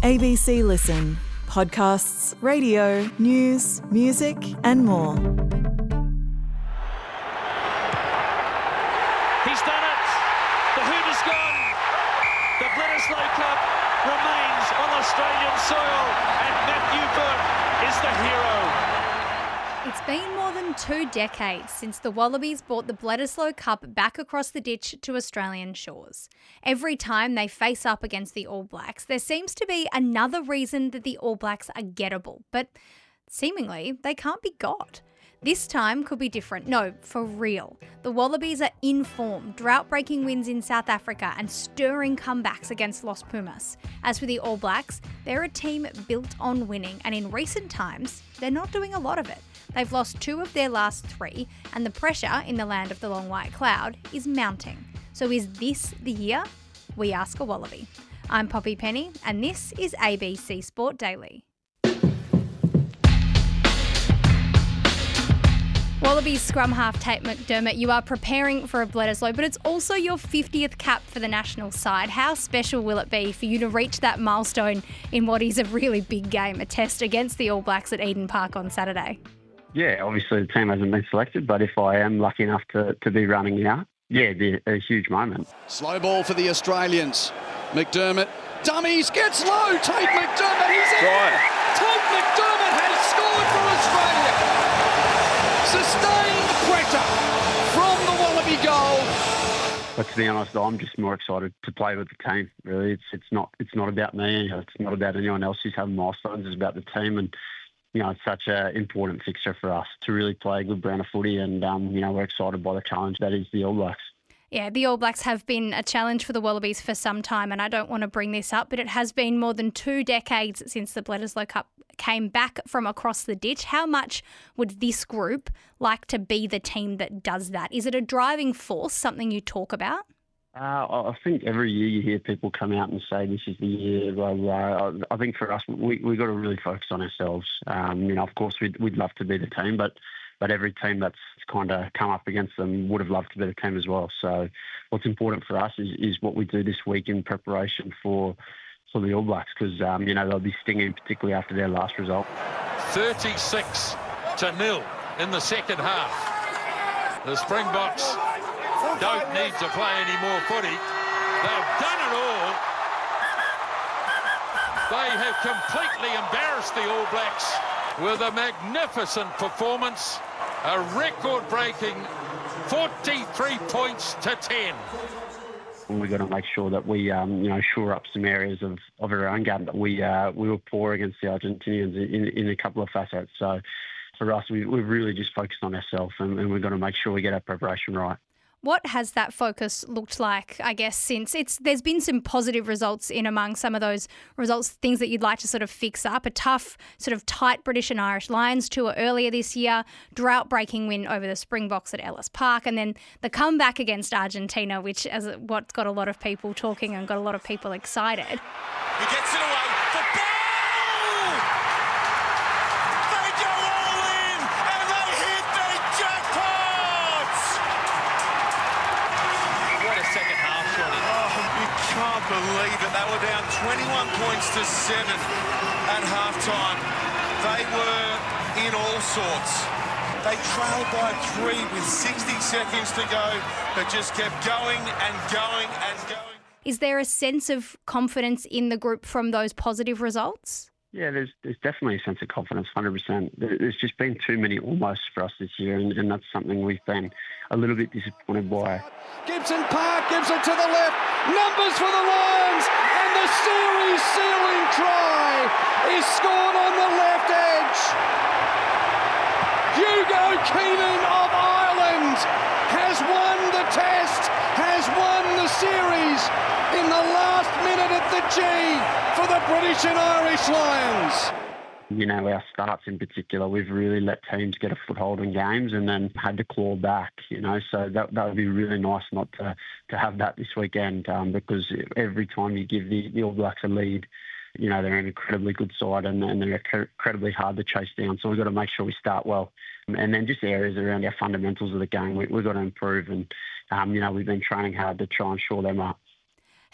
ABC Listen. Podcasts, radio, news, music and more. He's done it. The hood is gone. The Bledisloe Cup remains on Australian soil and Matthew Burke is the hero. It's been more than 2 decades since the Wallabies brought the Bledisloe Cup back across the ditch to Australian shores. Every time they face up against the All Blacks, there seems to be another reason that the All Blacks are gettable, but seemingly they can't be got. This time could be different. No, for real. The Wallabies are in form, drought-breaking wins in South Africa and stirring comebacks against Los Pumas. As for the All Blacks, they're a team built on winning, and in recent times, they're not doing a lot of it. They've lost 2 of their last 3, and the pressure in the land of the long white cloud is mounting. So is this the year? We ask a Wallaby. I'm Poppy Penny, and this is ABC Sport Daily. Wallabies Scrum-half Tate McDermott, you are preparing for a Bledisloe, but it's also your 50th cap for the national side. How special will it be for you to reach that milestone in what is a really big game, a test against the All Blacks at Eden Park on Saturday? Yeah, obviously the team hasn't been selected, but if I am lucky enough to be running now, yeah, it'd be a huge moment. Slow ball for the Australians. McDermott, dummies, gets low. Tate McDermott, he's in there. Tate McDermott has scored for Australia. Sustained pressure from the Wallaby goal. But to be honest, I'm just more excited to play with the team. Really, it's not about me. It's not about anyone else who's having milestones. It's about the team, and it's such an important fixture for us to really play a good brand of footy, and we're excited by the challenge that is the All Blacks. Yeah, the All Blacks have been a challenge for the Wallabies for some time, and I don't want to bring this up, but it has been more than 2 decades since the Bledisloe Cup came back from across the ditch. How much would this group like to be the team that does that? Is it a driving force, something you talk about? I think every year you hear people come out and say this is the year, blah, blah. I think for us, we've got to really focus on ourselves. Of course, we'd love to be the team, but every team that's kind of come up against them would have loved to be the team as well. So what's important for us is what we do this week in preparation for the All Blacks, because they'll be stinging, particularly after their last result. 36-0 in the second half. The Springboks don't need to play any more footy. They've done it all. They have completely embarrassed the All Blacks with a magnificent performance, a record-breaking 43 points to 10. And we've got to make sure that we, shore up some areas of our own game. That we were poor against the Argentinians in a couple of facets. So for us, we've really just focused on ourselves, and we've got to make sure we get our preparation right. What has that focus looked like, I guess, since there's been some positive results in among some of those results, things that you'd like to sort of fix up? A tough, sort of tight British and Irish Lions tour earlier this year, drought-breaking win over the Springboks at Ellis Park, and then the comeback against Argentina, which is what's got a lot of people talking and got a lot of people excited. He gets it away. The ball! They go all in and they hit their jackpots! What a second half, Johnny. Oh, you can't believe it. They were down 21 points to 7 at halftime. They were in all sorts. They trailed by 3 with 60 seconds to go, but just kept going and going and going. Is there a sense of confidence in the group from those positive results? Yeah, there's definitely a sense of confidence, 100%. There's just been too many almost for us this year, and that's something we've been a little bit disappointed by. Gibson Park gives it to the left. Numbers for the Lions, and the series sealing try is scored on the left edge. Hugo Keenan of Ireland has won the test, has won the series in the last minute at the G for the British and Irish Lions. Our starts in particular, we've really let teams get a foothold in games and then had to claw back, so that would be really nice not to have that this weekend, because every time you give the All Blacks a lead, they're an incredibly good side and they're incredibly hard to chase down. So we've got to make sure we start well. And then just areas around our fundamentals of the game, we've got to improve. And, we've been training hard to try and shore them up.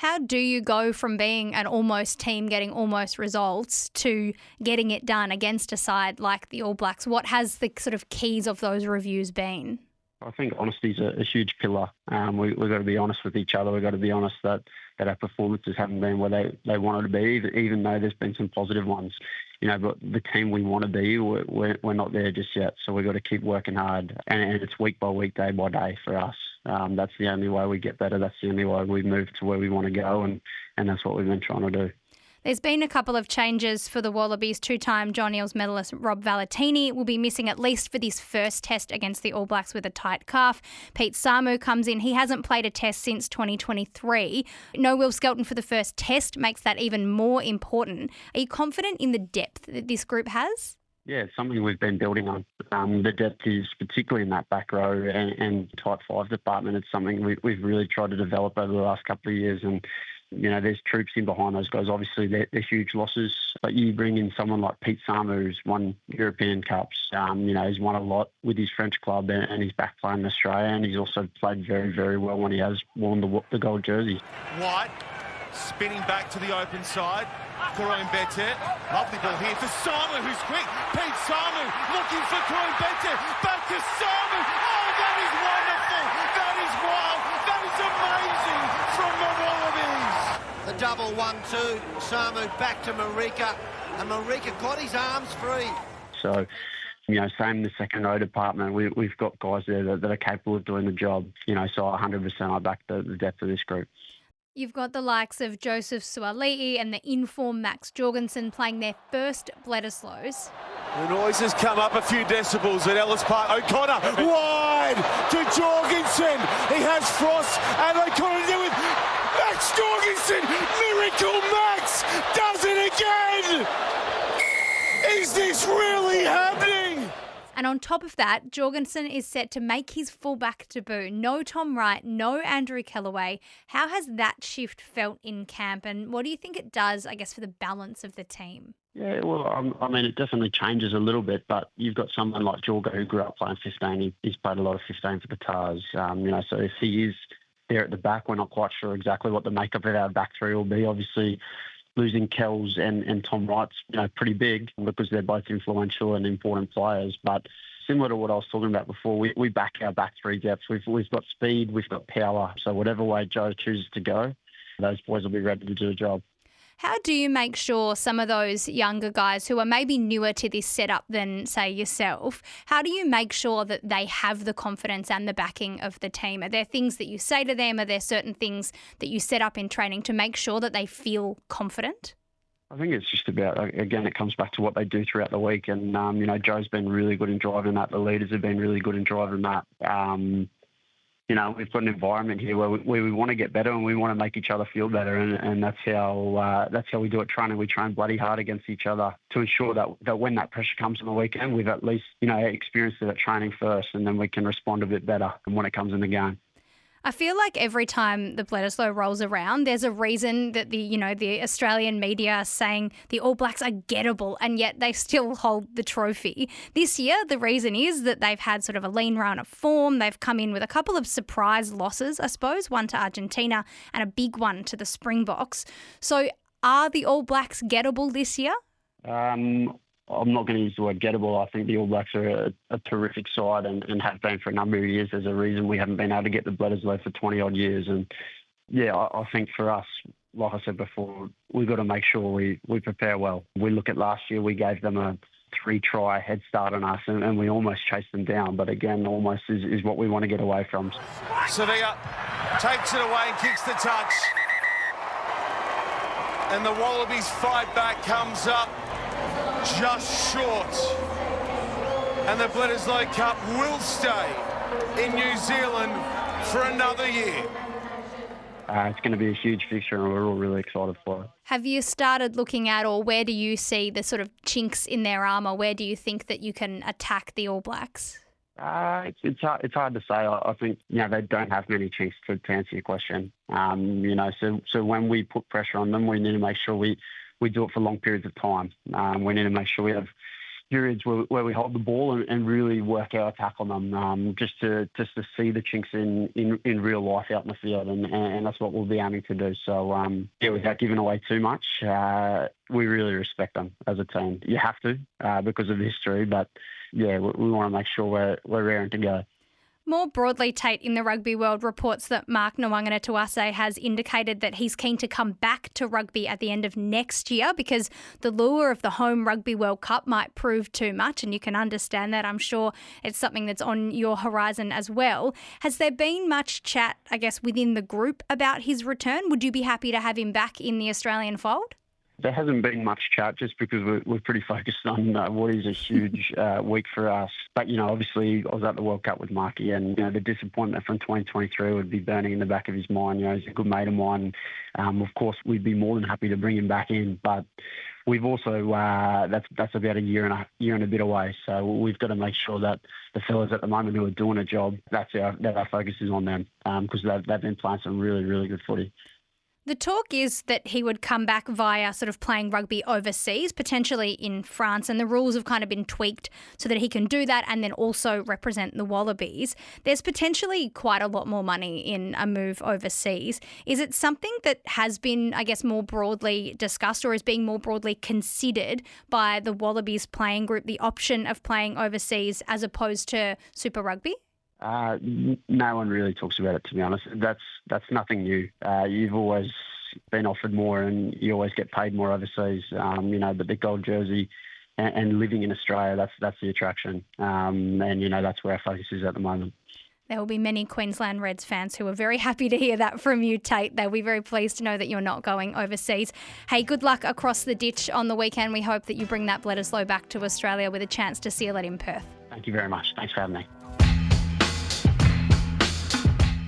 How do you go from being an almost team getting almost results to getting it done against a side like the All Blacks? What has the sort of keys of those reviews been? I think honesty is a huge pillar. We've got to be honest with each other. We've got to be honest that our performances haven't been where they wanted to be, even though there's been some positive ones. But the team we want to be, we're not there just yet. So we've got to keep working hard. And it's week by week, day by day for us. That's the only way we get better. That's the only way we move to where we want to go. And that's what we've been trying to do. There's been a couple of changes for the Wallabies. Two-time John Eales medalist Rob Valetini will be missing at least for this first test against the All Blacks with a tight calf. Pete Samu comes in. He hasn't played a test since 2023. No Will Skelton for the first test makes that even more important. Are you confident in the depth that this group has? Yeah, it's something we've been building on. The depth is particularly in that back row and tight five department. It's something we've really tried to develop over the last couple of years. And there's troops in behind those guys. Obviously, they're huge losses. But you bring in someone like Pete Samu, who's won European Cups. He's won a lot with his French club and he's back playing in Australia. And he's also played very, very well when he has worn the gold jersey. White spinning back to the open side. Corin Bettet. Lovely ball here for Samu, who's quick. Pete Samu looking for Corin Bettet. Back to Samu. Oh, that is wonderful. That is wild. That is amazing from the Wallabies. The double 1-2, Samu back to Marika, and Marika got his arms free. So, same in the second row department. We've got guys there that are capable of doing the job. So 100% I back the depth of this group. You've got the likes of Joseph Suaalii and the in-form Max Jorgensen playing their first Bledisloes. The noise has come up a few decibels at Ellis Park. O'Connor wide to Jorgensen. He has Frost and O'Connor there with Max Jorgensen. Miracle Max does it again. Is this really happening? And on top of that, Jorgensen is set to make his fullback debut. No Tom Wright, no Andrew Kellaway. How has that shift felt in camp, and what do you think it does, I guess, for the balance of the team? Yeah, well, it definitely changes a little bit, but you've got someone like Jorgo who grew up playing 15. He's played a lot of 15 for the Tars. So if he is there at the back, we're not quite sure exactly what the makeup of our back three will be. Obviously, losing Kells and Tom Wright's pretty big because they're both influential and important players. But similar to what I was talking about before, we back our back three depths. We've got speed, we've got power. So whatever way Joe chooses to go, those boys will be ready to do the job. How do you make sure some of those younger guys who are maybe newer to this setup than, say, yourself, how do you make sure that they have the confidence and the backing of the team? Are there things that you say to them? Are there certain things that you set up in training to make sure that they feel confident? I think it's just about, again, it comes back to what they do throughout the week. And, Joe's been really good in driving that. The leaders have been really good in driving that. We've got an environment here where we want to get better and we want to make each other feel better, and that's how we do it. Training, we train bloody hard against each other to ensure that when that pressure comes on the weekend, we've at least experienced it at training first, and then we can respond a bit better when it comes in the game. I feel like every time the Bledisloe rolls around, there's a reason that the Australian media are saying the All Blacks are gettable, and yet they still hold the trophy. This year, the reason is that they've had sort of a lean run of form. They've come in with a couple of surprise losses, I suppose, one to Argentina and a big one to the Springboks. So are the All Blacks gettable this year? I'm not going to use the word gettable. I think the All Blacks are a terrific side and have been for a number of years. There's a reason we haven't been able to get the Bledisloe for 20-odd years. And, yeah, I think for us, like I said before, we've got to make sure we prepare well. We look at last year, we gave them a 3-try head start on us and we almost chased them down. But, again, almost is what we want to get away from. Sevilla takes it away and kicks the touch. And the Wallabies fight back comes up just short, and the Bledisloe Cup will stay in New Zealand for another year. It's going to be a huge fixture and we're all really excited for it. Have you started looking at, or where do you see the sort of chinks in their armour? Where do you think that you can attack the All Blacks? It's hard to say. I think they don't have many chinks to answer your question. So when we put pressure on them, we need to make sure we do it for long periods of time. We need to make sure we have periods where we hold the ball and really work our attack on them, just to see the chinks in real life out in the field, and that's what we'll be aiming to do. So without giving away too much, we really respect them as a team. You have to because of history, but we want to make sure we're raring to go. More broadly, Tate, in the rugby world, reports that Mark Nwangana-Tuase has indicated that he's keen to come back to rugby at the end of next year because the lure of the home Rugby World Cup might prove too much, and you can understand that. I'm sure it's something that's on your horizon as well. Has there been much chat, I guess, within the group about his return? Would you be happy to have him back in the Australian fold? There hasn't been much chat just because we're pretty focused on what is a huge week for us. But, obviously I was at the World Cup with Marky, and, the disappointment from 2023 would be burning in the back of his mind. He's a good mate of mine. Of course, we'd be more than happy to bring him back in. But we've also, that's about a year and a bit away. So we've got to make sure that the fellas at the moment who are doing a job, that our focus is on them because they've been playing some really, really good footy. The talk is that he would come back via sort of playing rugby overseas, potentially in France, and the rules have kind of been tweaked so that he can do that and then also represent the Wallabies. There's potentially quite a lot more money in a move overseas. Is it something that has been, I guess, more broadly discussed or is being more broadly considered by the Wallabies playing group, the option of playing overseas as opposed to Super Rugby? No one really talks about it, to be honest. That's nothing new. You've always been offered more and you always get paid more overseas, but the gold jersey and living in Australia, that's the attraction. And that's where our focus is at the moment. There will be many Queensland Reds fans who are very happy to hear that from you, Tate. They'll be very pleased to know that you're not going overseas. Hey, good luck across the ditch on the weekend. We hope that you bring that Bledisloe back to Australia with a chance to seal it in Perth. Thank you very much. Thanks for having me.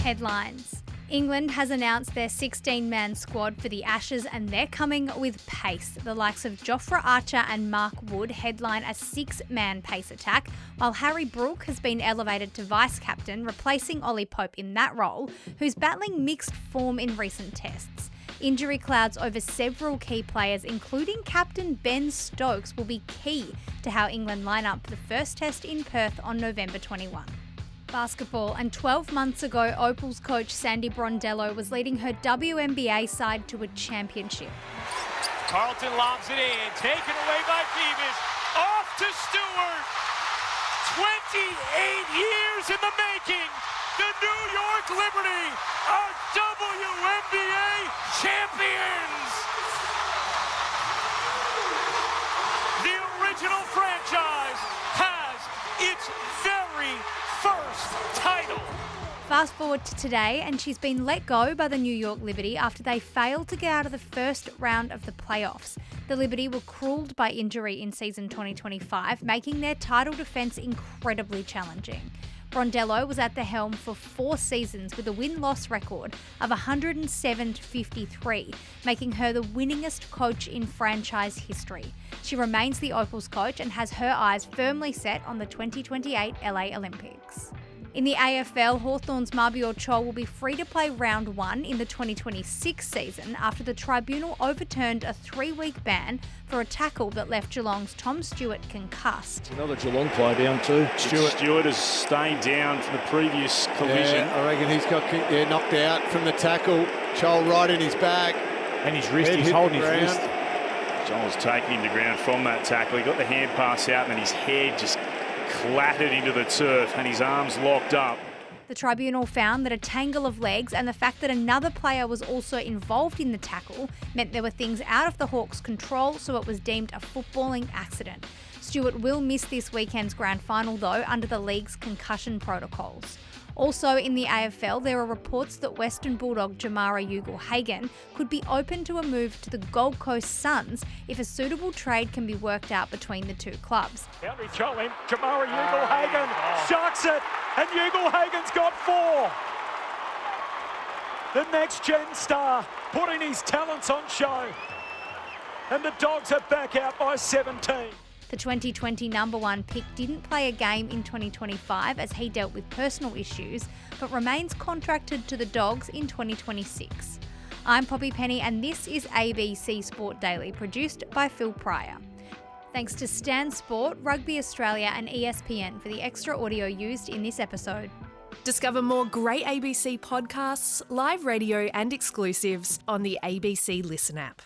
Headlines. England has announced their 16-man squad for the Ashes and they're coming with pace. The likes of Jofra Archer and Mark Wood headline a 6-man pace attack, while Harry Brook has been elevated to vice-captain, replacing Ollie Pope in that role, who's battling mixed form in recent tests. Injury clouds over several key players, including captain Ben Stokes, will be key to how England line up for the first test in Perth on November 21. Basketball, and 12 months ago, Opal's coach Sandy Brondello was leading her WNBA side to a championship. Carlton lobs it in, taken away by Beamish, off to Stewart. 28 years in the making, the New York Liberty are WNBA champions. The original franchise has its very first title. Fast forward to today, and she's been let go by the New York Liberty after they failed to get out of the first round of the playoffs. The Liberty were crippled by injury in season 2025, making their title defence incredibly challenging. Brondello was at the helm for 4 seasons with a win-loss record of 107-53, making her the winningest coach in franchise history. She remains the Opals coach and has her eyes firmly set on the 2028 LA Olympics. In the AFL, Hawthorn's Mabior Chol will be free to play round 1 in the 2026 season after the tribunal overturned a 3-week ban for a tackle that left Geelong's Tom Stewart concussed. Another Geelong player down too. Stewart has stayed down from the previous collision. Yeah, I reckon he's got knocked out from the tackle. Chol right in his back. And his wrist, he's holding his wrist. Joel's taking him to ground from that tackle. He got the hand pass out and then his head just clattered into the turf and his arms locked up. The tribunal found that a tangle of legs and the fact that another player was also involved in the tackle meant there were things out of the Hawks' control, so it was deemed a footballing accident. Stewart will miss this weekend's grand final, though, under the league's concussion protocols. Also in the AFL, there are reports that Western Bulldog Jamara Ugle-Hagan could be open to a move to the Gold Coast Suns if a suitable trade can be worked out between the two clubs. Boundary throw in, Jamara Ugle-Hagan sharks it, and Ugle-Hagan's got 4. The next-gen star putting his talents on show. And the Dogs are back out by 17. The 2020 number 1 pick didn't play a game in 2025 as he dealt with personal issues, but remains contracted to the Dogs in 2026. I'm Poppy Penny and this is ABC Sport Daily, produced by Phil Pryor. Thanks to Stan Sport, Rugby Australia and ESPN for the extra audio used in this episode. Discover more great ABC podcasts, live radio and exclusives on the ABC Listen app.